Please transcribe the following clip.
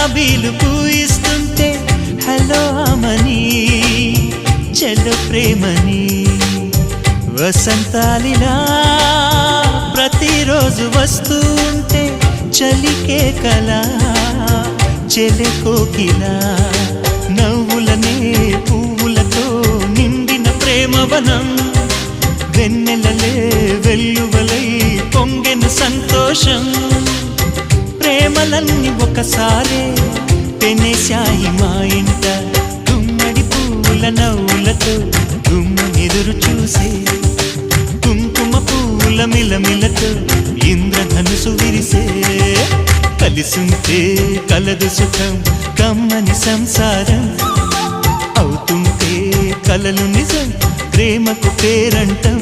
గులాబీలు పూయిస్తుంటే హలో అమని చెల్లో ప్రేమని వసంతాలిలా ప్రతిరోజు వస్తూ ఉంటే చలికే కలా చెలె కోకిలా నవ్వులనే పువ్వులతో నిండిన ప్రేమవనం వెన్నెలలే వెల్లువలై పొంగెను సంతోషం ప్రేమలన్నీ ఒకసారే పెనేశాయి మా ఇంట గుమ్మడి పువ్వుల నవ్వులతో గుమ్మనెదురు చూసే కుంకుమ పువ్వుల మిలమిలతో ఇంద్రధనుసు విరిసే కలిసుంటే కలదు సుఖం కమ్మని సంసారం అవుతుంటే కలలు నిజం ప్రేమకు పేరంటం